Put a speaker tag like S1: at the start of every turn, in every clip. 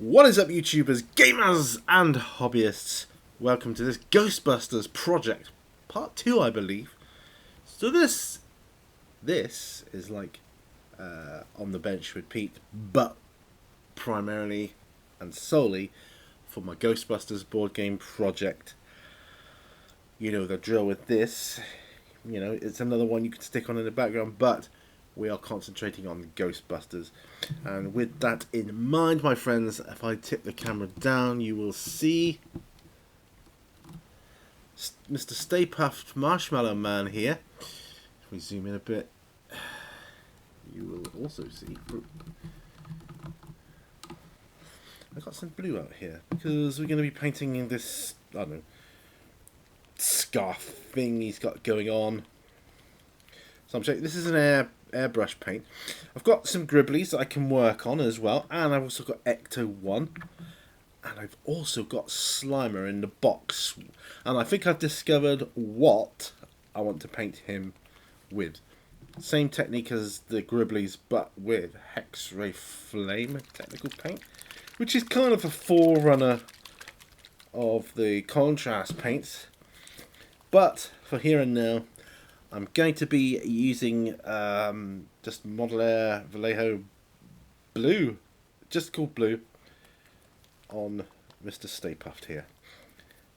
S1: What is up, YouTubers, gamers, and hobbyists? Welcome to this Ghostbusters project, part 2, I believe. So this is like on the bench with Pete, but primarily and solely for my Ghostbusters board game project. You know the drill with this. You know, it's another one you could stick on in the background, but we are concentrating on Ghostbusters. And with that in mind, my friends, if I tip the camera down, you will see Mr. Stay Puft Marshmallow Man here. If we zoom in a bit, you will also see... I got some blue out here because we're going to be painting in this, I don't know, scarf thing he's got going on. So I'm checking. This is an airbrush paint. I've got some Gribblies that I can work on as well, and I've also got Ecto-1, and I've also got Slimer in the box, and I think I've discovered what I want to paint him with. Same technique as the Gribblies, but with Hex-Ray Flame technical paint, which is kind of a forerunner of the contrast paints. But for here and now, I'm going to be using just Model Air Vallejo Blue, just called Blue, on Mr. Stay Puft here.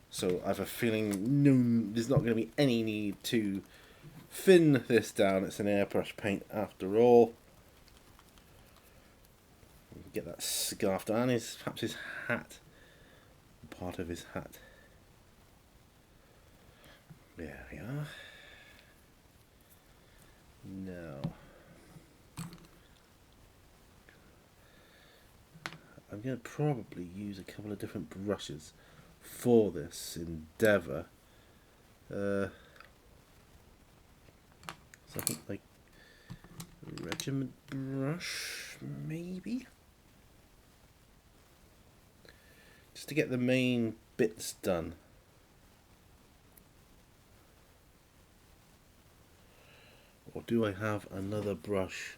S1: So I have a feeling there's not going to be any need to thin this down. It's an airbrush paint after all. Get that scarf down, perhaps his hat, part of his hat. There we are. Now, I'm going to probably use a couple of different brushes for this endeavour. So I think like regiment brush, maybe? Just to get the main bits done. Or do I have another brush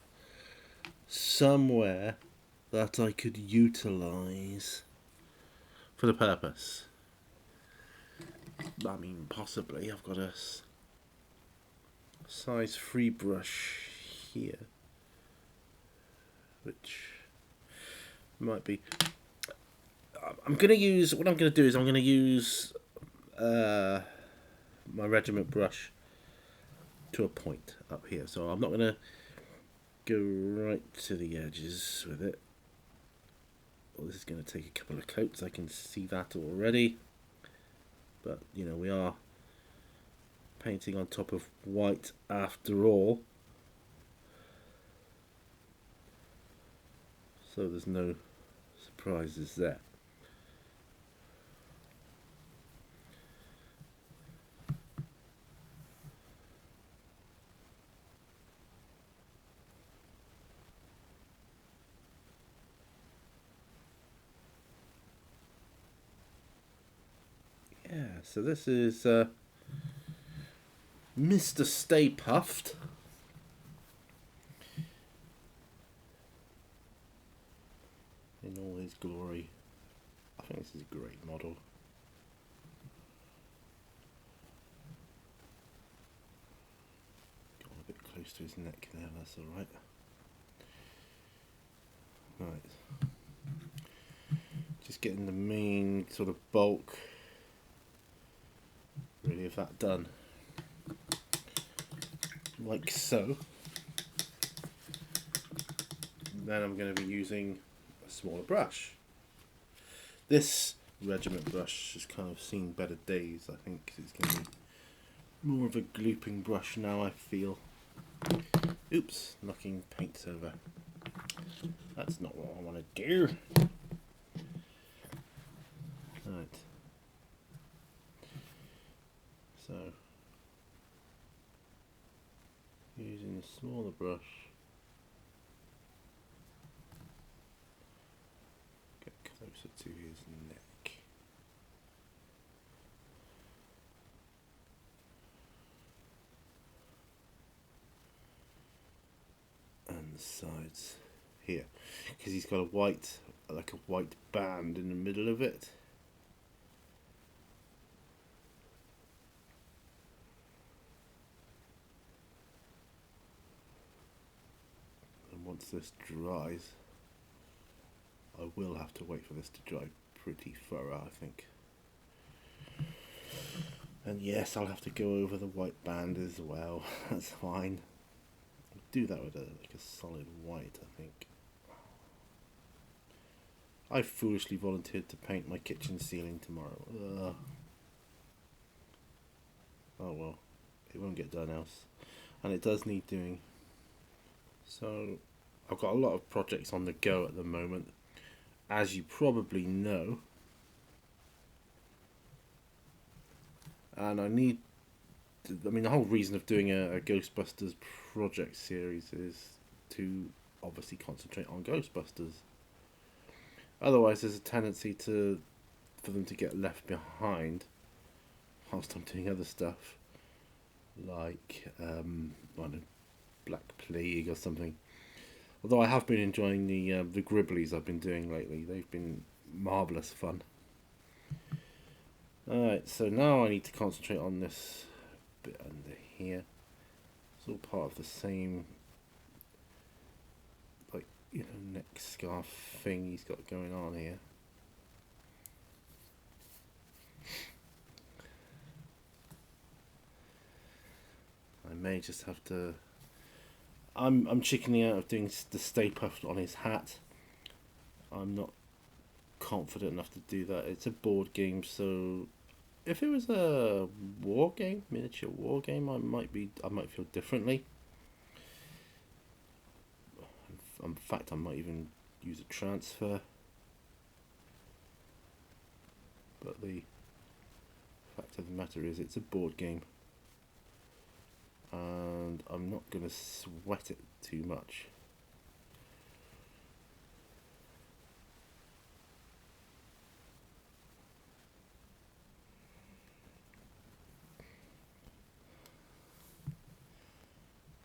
S1: somewhere that I could utilise for the purpose? I mean, possibly. I've got a size 3 brush here, which might be... I'm going to use... What I'm going to do is I'm going to use my regiment brush to a point up here, so I'm not going to go right to the edges with it. Well, this is going to take a couple of coats, I can see that already, but you know, we are painting on top of white after all, so there's no surprises there. Yeah, so this is Mr. Stay Puft. In all his glory. I think this is a great model. Got a bit close to his neck there, that's alright. Right. Just getting the main sort of bulk really of that done, like so. Then I'm going to be using a smaller brush. This regiment brush has kind of seen better days, I think, 'cause it's going to be more of a glooping brush now, I feel. Oops, knocking paints over. That's not what I want to do. Right. So, using a smaller brush, get closer to his neck. And the sides here, because he's got a white like a white band in the middle of it. And once this dries, I will have to wait for this to dry pretty thorough, I think. And yes, I'll have to go over the white band as well. That's fine. I'll do that with like a solid white, I think. I foolishly volunteered to paint my kitchen ceiling tomorrow. Oh well, it won't get done else. And it does need doing. So, I've got a lot of projects on the go at the moment. As you probably know. And I need... I mean, the whole reason of doing a Ghostbusters project series is to obviously concentrate on Ghostbusters. Otherwise, there's a tendency for them to get left behind whilst I'm doing other stuff, like I don't know, Black Plague or something. Although I have been enjoying the Gribblies I've been doing lately. They've been marvellous fun. Alright, so now I need to concentrate on this bit under here. It's all part of the same, like, you know, neck scarf thing he's got going on here. I may just have to... I'm chickening out of doing the Stay Puft on his hat. I'm not confident enough to do that. It's a board game, so if it was a war game, miniature war game, I might feel differently. In fact, I might even use a transfer. But the fact of the matter is, it's a board game, and I'm not going to sweat it too much.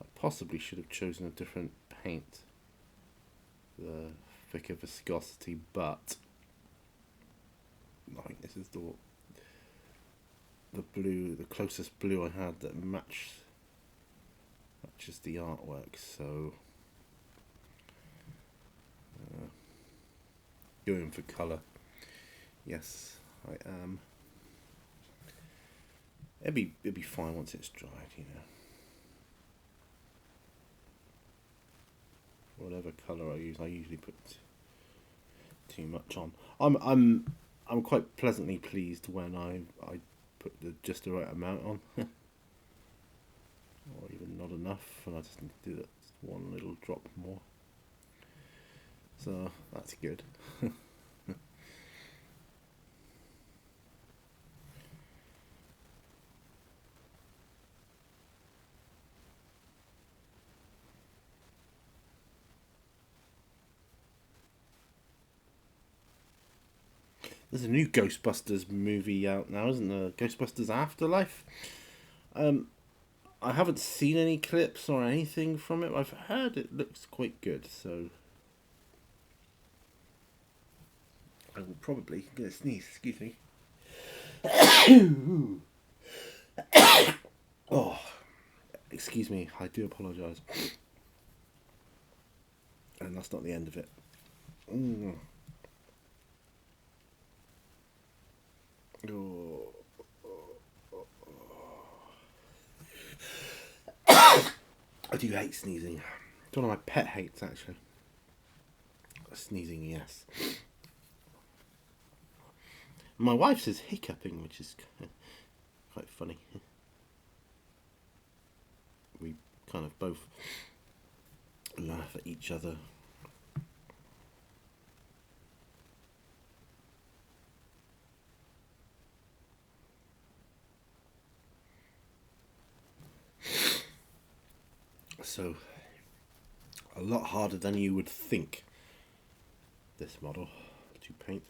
S1: I possibly should have chosen a different paint, the thicker viscosity, but I think this is the blue, the closest blue I had that matches the artwork. So going for colour. Yes, I am. It'd be fine once it's dried, you know. Whatever colour I use, I usually put too much on. I'm quite pleasantly pleased when I put just the right amount on, or even not enough, and I just need to do that one little drop more. So that's good. There's a new Ghostbusters movie out now, isn't there? Ghostbusters Afterlife. I haven't seen any clips or anything from it. I've heard it looks quite good, so I will probably get a sneeze. Excuse me. Oh, excuse me. I do apologise. And that's not the end of it. Oh. I do hate sneezing. It's one of my pet hates, actually. Sneezing, yes. My wife says hiccuping, which is quite funny. We kind of both laugh at each other. So, a lot harder than you would think, this model to paint,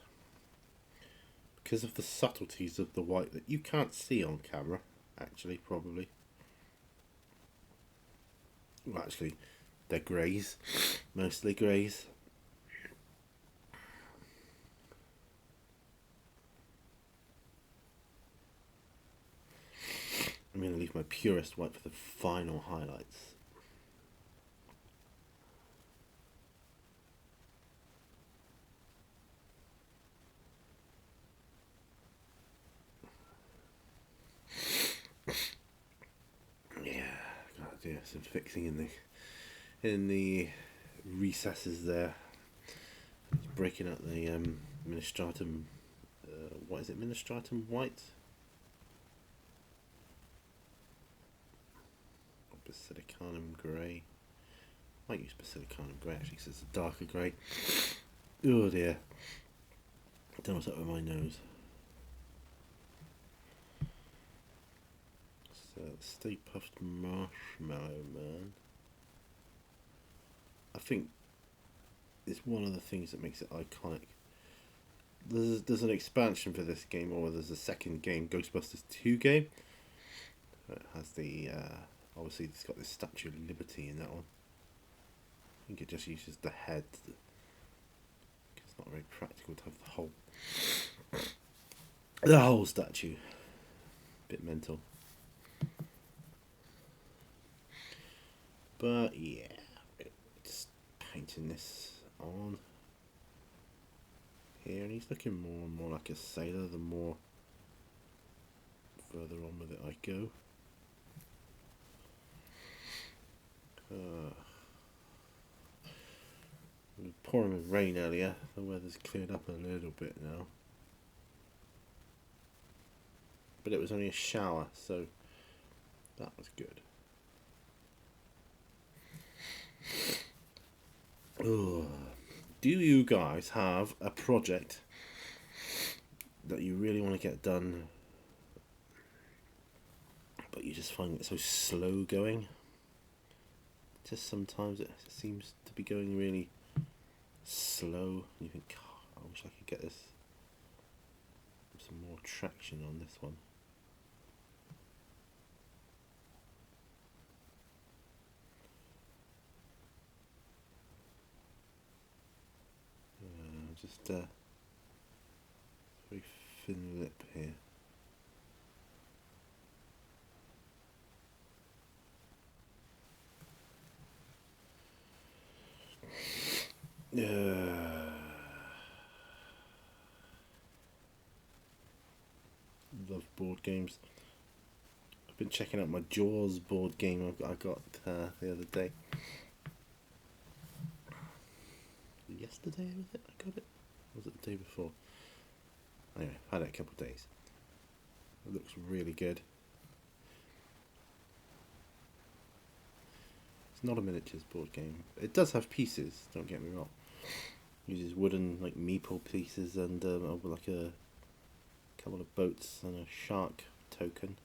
S1: because of the subtleties of the white that you can't see on camera, actually, probably. Well, actually, they're greys, mostly greys. use my purest white for the final highlights. Yeah, gotta do some fixing in the recesses there. It's breaking up the ministratum. What is it? Ministratum white. Basilicanum grey. Might use basilicanum grey actually, because it's a darker grey. Oh dear. I don't know what's up with my nose. So, Stay Puffed Marshmallow Man. I think it's one of the things that makes it iconic. There's an expansion for this game, or there's a second game, Ghostbusters 2 game. It has the, obviously it's got this Statue of Liberty in that one. I think it just uses the head. It's not very practical to have the whole statue. Bit mental. But yeah, just painting this on here, and he's looking more and more like a sailor the more further on with it I go. It was pouring with rain earlier. The weather's cleared up a little bit now, but it was only a shower, so that was good. Oh, do you guys have a project that you really want to get done, but you just find it so slow going? Just sometimes it seems to be going really slow. You think, oh, I wish I could get this some more traction on this one. Just very thin lip here. Love board games. I've been checking out my Jaws board game I got the other day. Yesterday was it? I got it. Or was it the day before? Anyway, I had it a couple of days. It looks really good. It's not a miniatures board game. It does have pieces, don't get me wrong. It uses wooden like meeple pieces and like a couple of boats and a shark token.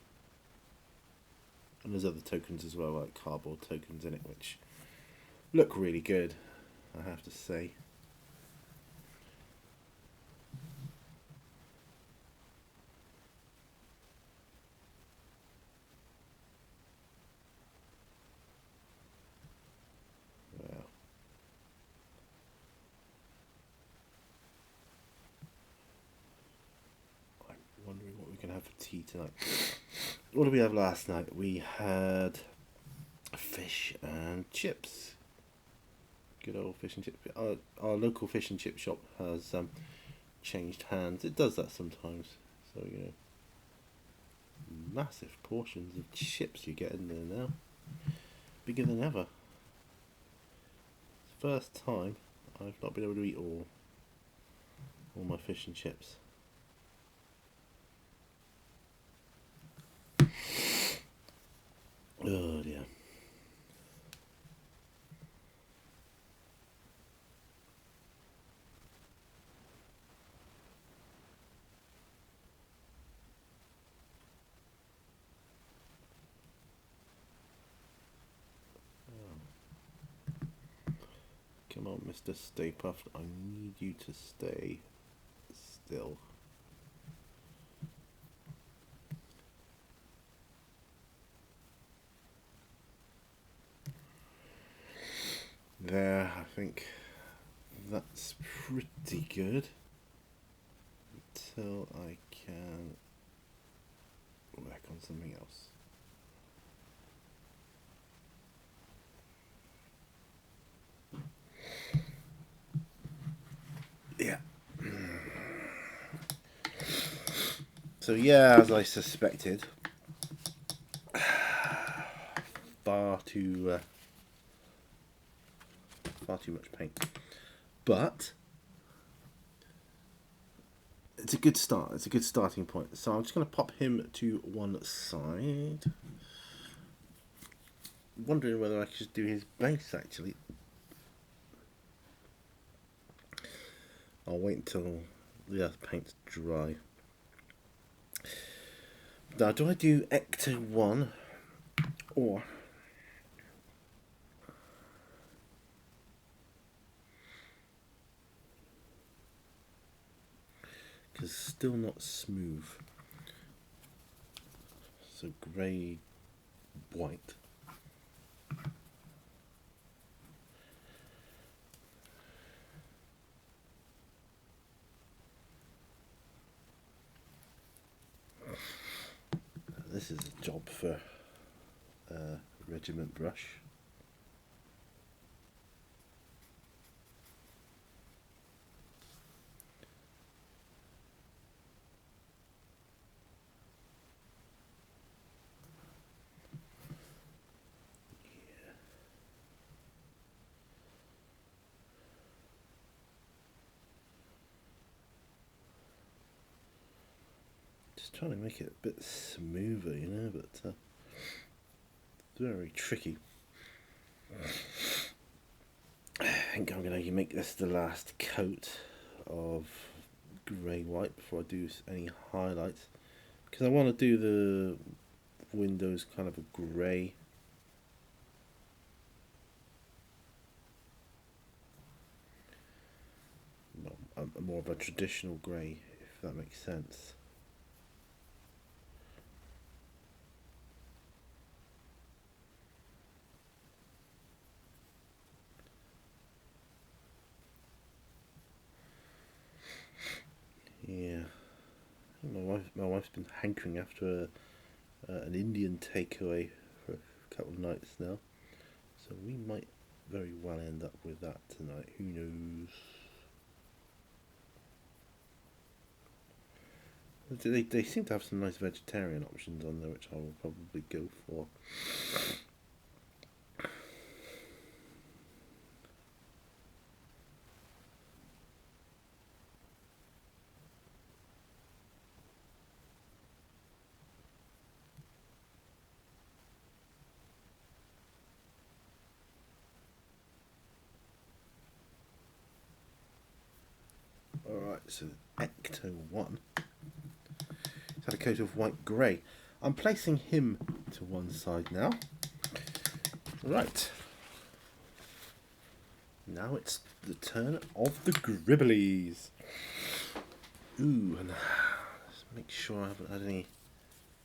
S1: And there's other tokens as well, like cardboard tokens in it, which look really good, I have to say. Well, I'm wondering what we're going to have for tea tonight. What did we have last night? We had fish and chips. Good old fish and chip. Our local fish and chip shop has changed hands. It does that sometimes. So, you know, massive portions of chips you get in there now. Bigger than ever. It's the first time I've not been able to eat all my fish and chips. Oh dear. Come on, Mr. Stay Puffed. I need you to stay still. There, I think that's pretty good. Until I can work on something else. So yeah, as I suspected, far too much paint. But it's a good start. It's a good starting point. So I'm just going to pop him to one side. Wondering whether I should do his base actually. I'll wait until the other paint's dry. Now, do I do Ecto 1 or because still not smooth. So grey, white. This is a job for a regiment brush. Just trying to make it a bit smoother, you know, but it's very tricky. I think I'm going to make this the last coat of grey white before I do any highlights, because I want to do the windows kind of a grey. Well, more of a traditional grey, if that makes sense. Yeah, my wife's been hankering after an Indian takeaway for a couple of nights now, so we might very well end up with that tonight. Who knows? They seem to have some nice vegetarian options on there, which I will probably go for. Alright, so Ecto 1. He's had a coat of white grey. I'm placing him to one side now. Right. Now it's the turn of the Gribblies. Ooh, and let's make sure I haven't had any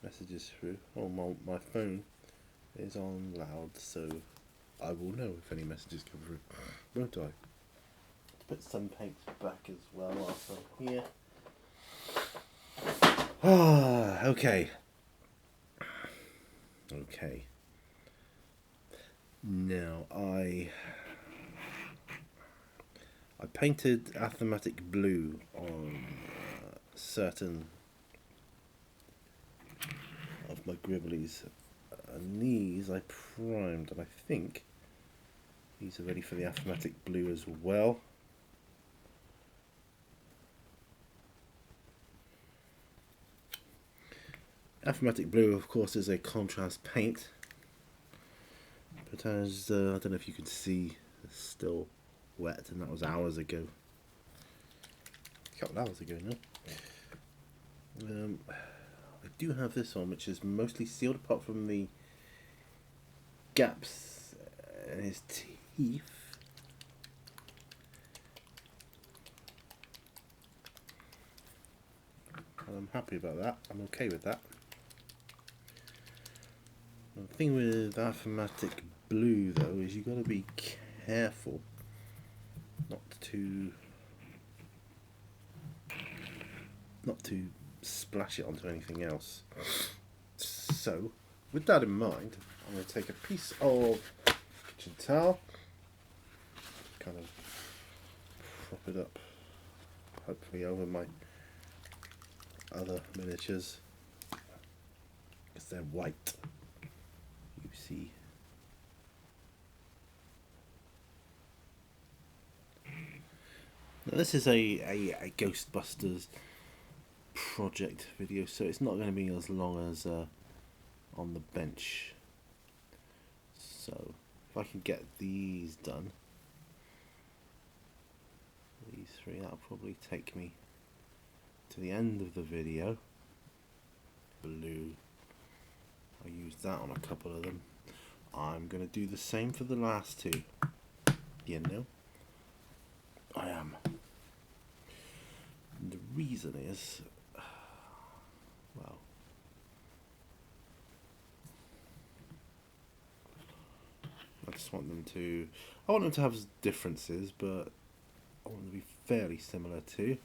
S1: messages through. Oh, my phone is on loud, so I will know if any messages come through, won't I? Put some paints back as well whilst I'm here. Ah, okay. Okay. Now I painted athematic blue on certain of my Gribblies, and these I primed, and I think these are ready for the athematic blue as well. Athematic blue, of course, is a contrast paint, but as I don't know if you can see, it's still wet, and that was hours ago. A couple of hours ago now. I do have this on, which is mostly sealed apart from the gaps in his teeth. And I'm happy about that. I'm okay with that. The thing with athematic blue, though, is you've got to be careful not to splash it onto anything else. So, with that in mind, I'm going to take a piece of kitchen towel, kind of prop it up, hopefully over my other miniatures because they're white. You see. Now this is a Ghostbusters project video, so it's not going to be as long as on the bench. So if I can get these done, these three, that'll probably take me to the end of the video. Blue, I used that on a couple of them. I'm going to do the same for the last two. You know, I am. And the reason is, well, I just want them to, I want them to have differences, but I want them to be fairly similar too.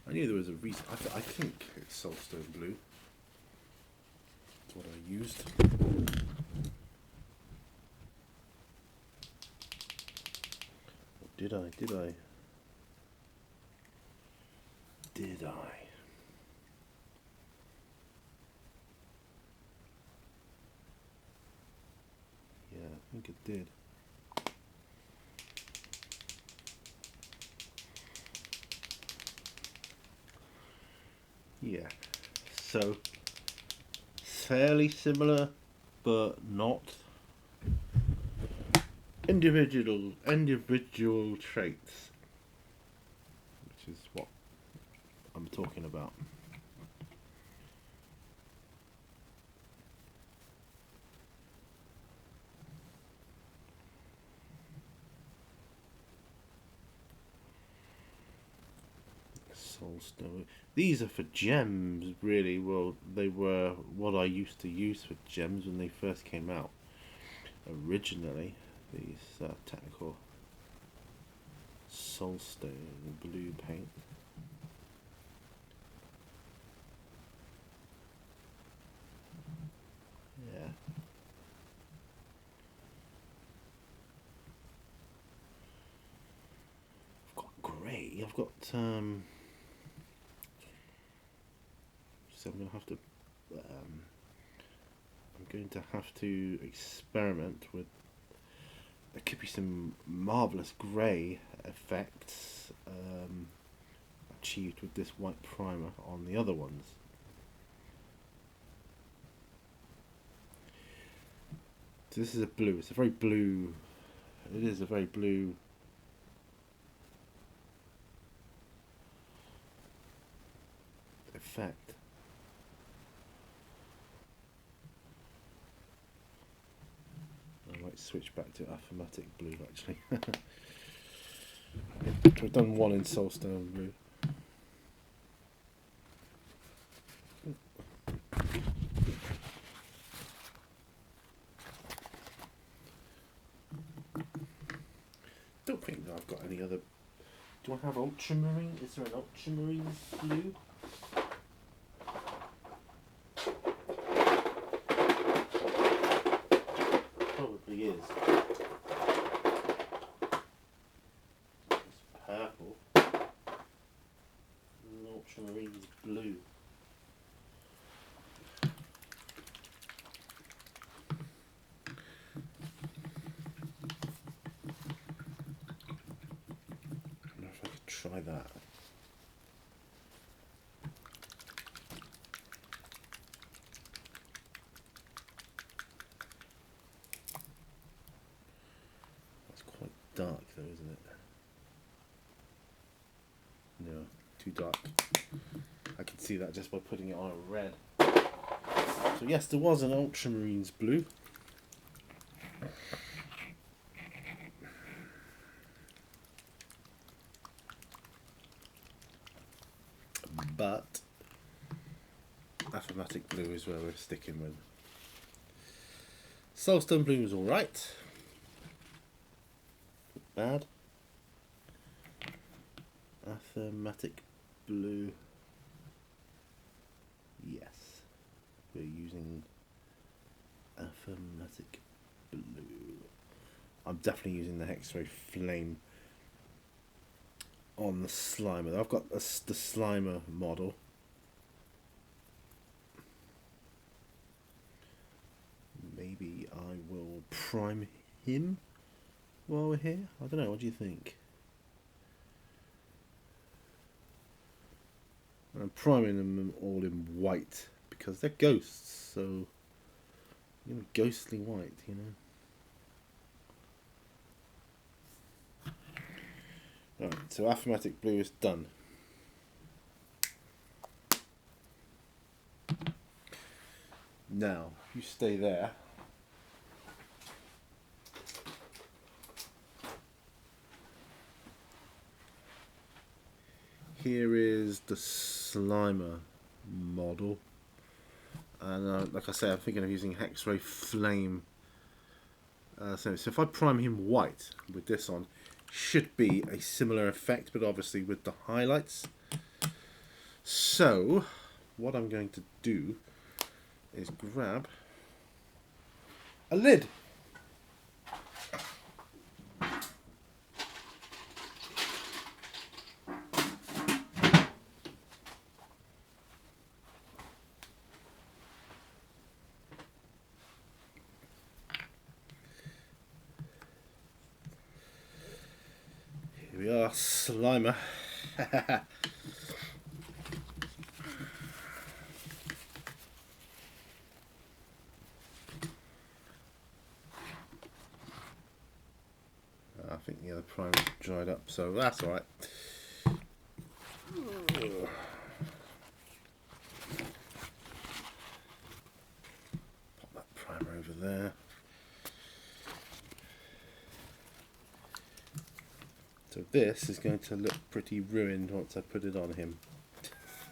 S1: I knew there was a reason. I think it's Soulstone Blue. That's what I used. Or did I? Did I? Did I? Yeah, I think it did. Yeah, so fairly similar, but not individual traits, which is what I'm talking about. Soulstone. These are for gems, really. Well, they were what I used to use for gems when they first came out. Originally, these technical Soulstone Blue paint. Yeah. I've got grey. I've got so I'm going to have to experiment with. There could be some marvellous grey effects achieved with this white primer on the other ones. So this is a blue. It's a very blue. It is a very blue. Effect. I might switch back to Affirmatic Blue actually. We've done one in Soulstone Blue. Don't think that I've got any other. Do I have ultramarine? Is there an ultramarine blue? Probably is. It's purple. And ultramarine is blue. Try that. That's quite dark though, isn't it? No, too dark. I can see that just by putting it on a red. So yes, there was an ultramarines blue. But Affirmatic Blue is where we're sticking with. Soulstone Blue is alright. Bad. Affirmatic Blue. Yes. We're using Affirmatic Blue. I'm definitely using the X-Ray Flame on the Slimer. I've got the Slimer model, maybe I will prime him while we're here. I don't know, what do you think? I'm priming them all in white because they're ghosts, so you know, ghostly white, you know. Right, so Aphomatic Blue is done. Now, you stay there. Here is the Slimer model, and like I say, I'm thinking of using X-Ray Flame. So if I prime him white with this on, should be a similar effect, but obviously with the highlights. So what I'm going to do is grab a lid. Here we are, Slimer. I think the other primer dried up, so that's alright. Pop that primer over there. So this is going to look pretty ruined once I put it on him.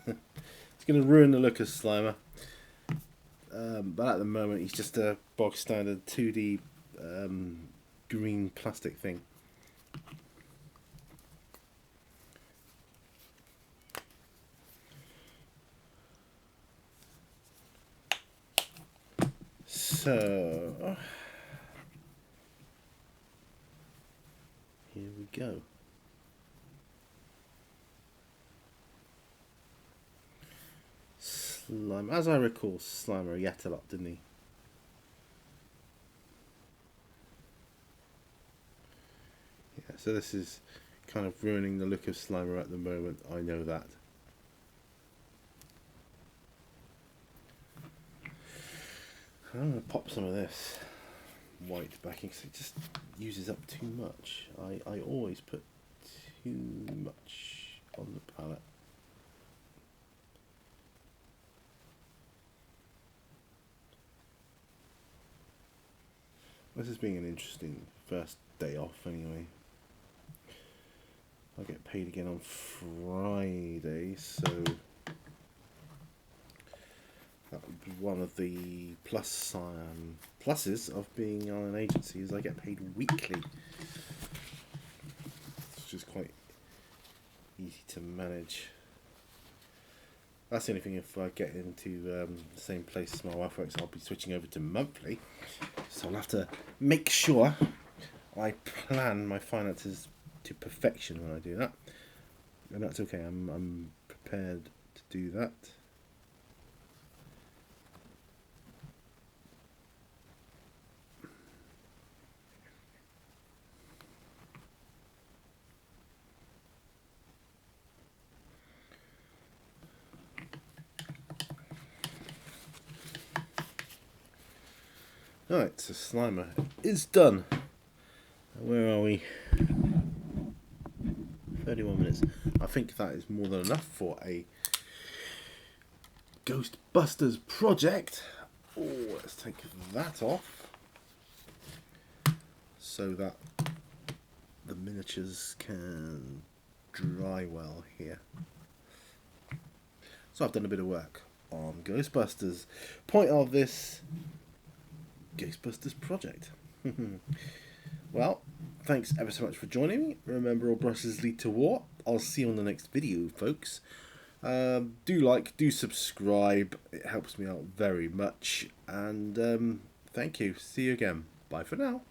S1: It's going to ruin the look of Slimer. But at the moment he's just a bog standard 2D green plastic thing. So here we go. Slimer, as I recall, Slimer yet a lot, didn't he? Yeah, so this is kind of ruining the look of Slimer at the moment, I know that. I'm going to pop some of this white backing because it just uses up too much. I always put too much on the palette. This has been an interesting first day off anyway. I get paid again on Friday, so that would be one of the pluses of being on an agency, is I get paid weekly, which is quite easy to manage. That's the only thing, if I get into the same place as my wife works, I'll be switching over to monthly. So I'll have to make sure I plan my finances to perfection when I do that. And that's okay, I'm prepared to do that. Alright, so Slimer is done. Where are we? 31 minutes. I think that is more than enough for a Ghostbusters project. Oh, let's take that off so that the miniatures can dry well here. So I've done a bit of work on Ghostbusters. Point of this Ghostbusters project. Well, thanks ever so much for joining me. Remember, all brushes lead to war. I'll see you on the next video, folks. Do like, do subscribe. It helps me out very much. And thank you. See you again. Bye for now.